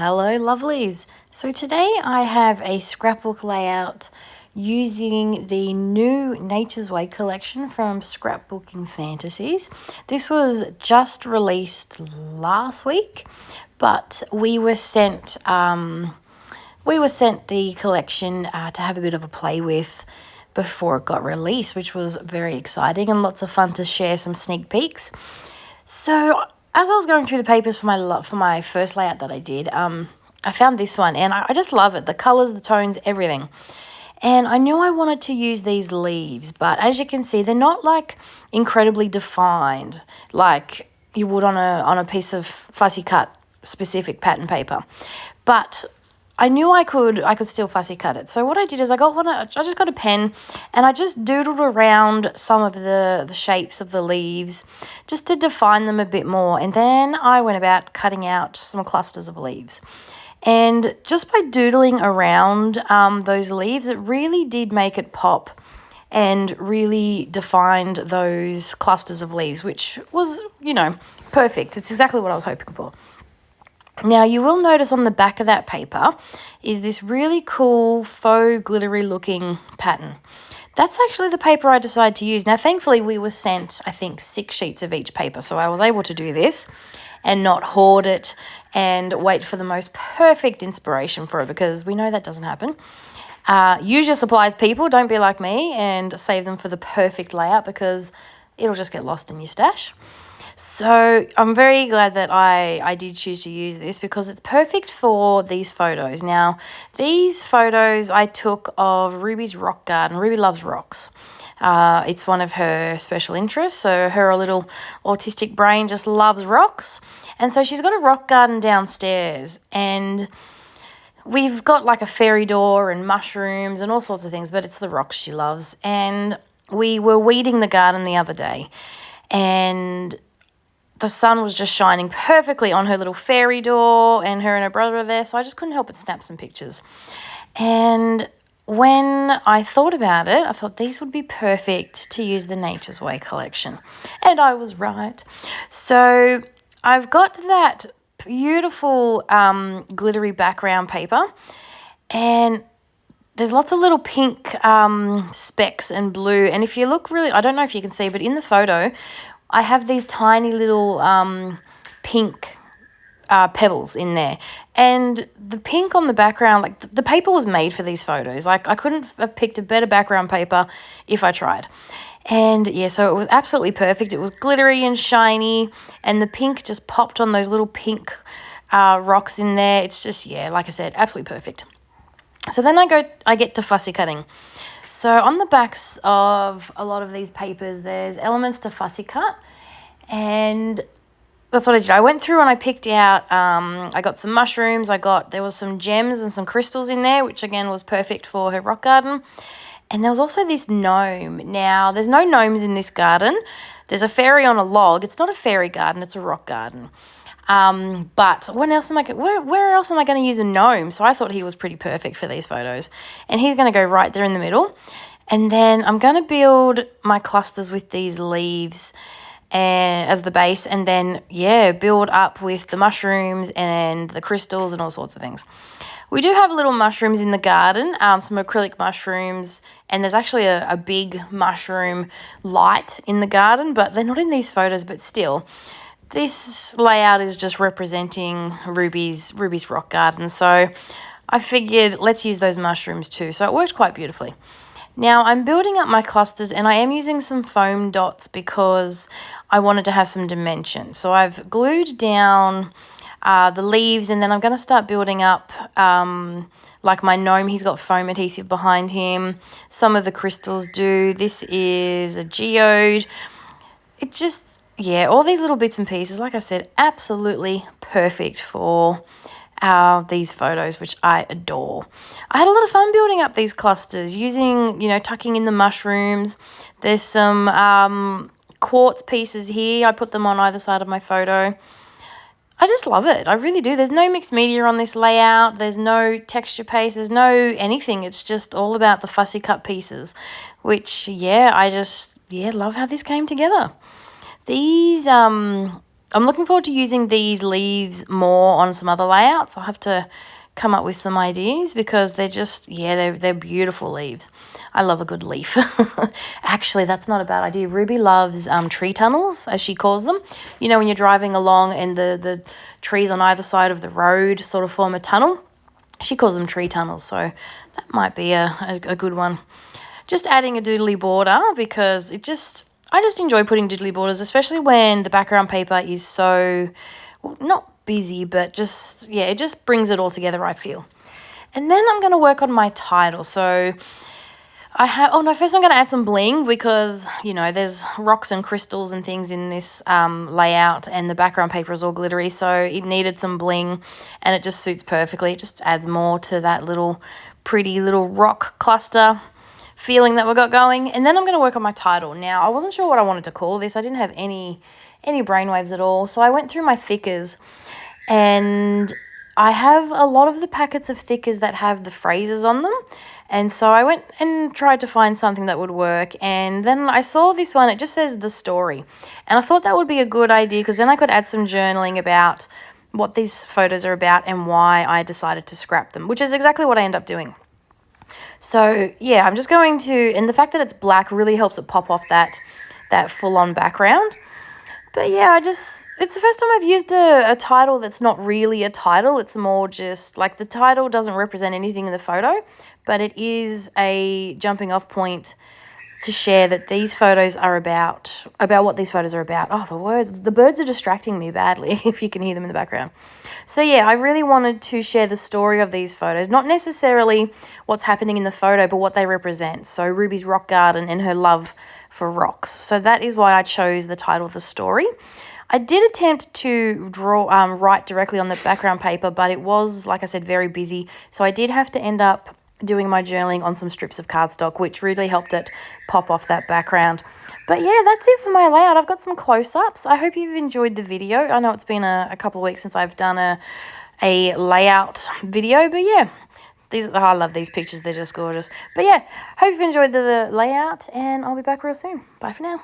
Hello lovelies. So today I have a scrapbook layout using the new Nature's Way collection from Scrapbooking Fantasies. This was just released last week, but we were sent the collection to have a bit of a play with before it got released, which was very exciting and lots of fun to share some sneak peeks. So as I was going through the papers for my first layout that I did, I found this one and I just love it. The colors, the tones, everything. And I knew I wanted to use these leaves, but as you can see, they're not like incredibly defined like you would on a piece of fussy cut specific pattern paper. But I knew I could still fussy cut it. So what I did is I just got a pen and I just doodled around some of the shapes of the leaves just to define them a bit more. And then I went about cutting out some clusters of leaves. And just by doodling around those leaves, it really did make it pop and really defined those clusters of leaves, which was, perfect. It's exactly what I was hoping for. Now, you will notice on the back of that paper is this really cool faux glittery looking pattern. That's actually the paper I decided to use. Now, thankfully, we were sent, I think, 6 sheets of each paper, so I was able to do this and not hoard it and wait for the most perfect inspiration for it, because we know that doesn't happen. Use your supplies, people. Don't be like me and save them for the perfect layout, because it'll just get lost in your stash. So I'm very glad that I did choose to use this, because it's perfect for these photos. Now, these photos I took of Ruby's rock garden. Ruby loves rocks. It's one of her special interests. So her little autistic brain just loves rocks. And so she's got a rock garden downstairs, and we've got like a fairy door and mushrooms and all sorts of things, but it's the rocks she loves. And we were weeding the garden the other day, and the sun was just shining perfectly on her little fairy door, and her and her brother were there, so I just couldn't help but snap some pictures. And when I thought about it, I thought these would be perfect to use the Nature's Way collection. And I was right. So I've got that beautiful glittery background paper, and there's lots of little pink specks and blue. And if you look really, I don't know if you can see, but in the photo, I have these tiny little pink pebbles in there. And the pink on the background, like the paper was made for these photos. Like I couldn't have picked a better background paper if I tried. And yeah, so it was absolutely perfect. It was glittery and shiny, and the pink just popped on those little pink rocks in there. It's just, yeah, like I said, absolutely perfect. So then I get to fussy cutting. So on the backs of a lot of these papers, there's elements to fussy cut, and that's what I did. I went through and I picked out, I got some mushrooms, there was some gems and some crystals in there, which again was perfect for her rock garden. And there was also this else. Now, there's no gnomes in this garden. There's a fairy on a log. It's not a fairy garden, it's a rock garden. But where else am I going to use a gnome? So I thought he was pretty perfect for these photos. And he's going to go right there in the middle. And then I'm going to build my clusters with these leaves as the base. And then, yeah, build up with the mushrooms and the crystals and all sorts of things. We do have little mushrooms in the garden, some acrylic mushrooms. And there's actually a big mushroom light in the garden. But they're not in these photos, but still. This layout is just representing Ruby's rock garden. So I figured let's use those mushrooms too. So it worked quite beautifully. Now I'm building up my clusters, and I am using some foam dots because I wanted to have some dimension. So I've glued down the leaves, and then I'm going to start building up like my gnome. He's got foam adhesive behind him. Some of the crystals do. This is a geode. It just... yeah, all these little bits and pieces, like I said, absolutely perfect for these photos, which I adore. I had a lot of fun building up these clusters using, tucking in the mushrooms. There's some quartz pieces here. I put them on either side of my photo. I just love it. I really do. There's no mixed media on this layout. There's no texture paste. There's no anything. It's just all about the fussy cut pieces, which, yeah, I just, love how this came together. These I'm looking forward to using these leaves more on some other layouts. I'll have to come up with some ideas because they're just, yeah, they're beautiful leaves. I love a good leaf. Actually, that's not a bad idea. Ruby loves tree tunnels, as she calls them. You know, when you're driving along and the trees on either side of the road sort of form a tunnel. She calls them tree tunnels, so that might be a good one. Just adding a doodly border because I just enjoy putting doodly borders, especially when the background paper is so, well, not busy, but just, yeah, it just brings it all together, I feel. And then I'm going to work on my title. So I have, oh no, first I'm going to add some bling because, you know, there's rocks and crystals and things in this layout and the background paper is all glittery. So it needed some bling and it just suits perfectly. It just adds more to that little pretty little rock cluster feeling that we got going. And then I'm going to work on my title. Now, I wasn't sure what I wanted to call this. I didn't have any brainwaves at all. So I went through my thickers and I have a lot of the packets of thickers that have the phrases on them. And so I went and tried to find something that would work. And then I saw this one. It just says the story. And I thought that would be a good idea because then I could add some journaling about what these photos are about and why I decided to scrap them, which is exactly what I end up doing. So yeah, I'm just going to, and the fact that it's black really helps it pop off that full-on background. But yeah, it's the first time I've used a title that's not really a title. It's more just like the title doesn't represent anything in the photo, but it is a jumping off point to share that these photos are about what these photos are about. Oh, the birds are distracting me badly if you can hear them in the background. So yeah, I really wanted to share the story of these photos, not necessarily what's happening in the photo, but what they represent. So Ruby's rock garden and her love for rocks. So that is why I chose the title of the story. I did attempt to write directly on the background paper, but it was, like I said, very busy. So I did have to end up doing my journaling on some strips of cardstock, which really helped it pop off that background. But yeah, that's it for my layout. I've got some close-ups. I hope you've enjoyed the video. I know it's been a couple of weeks since I've done a layout video, but yeah, I love these pictures. They're just gorgeous. But yeah, hope you've enjoyed the layout, and I'll be back real soon. Bye for now.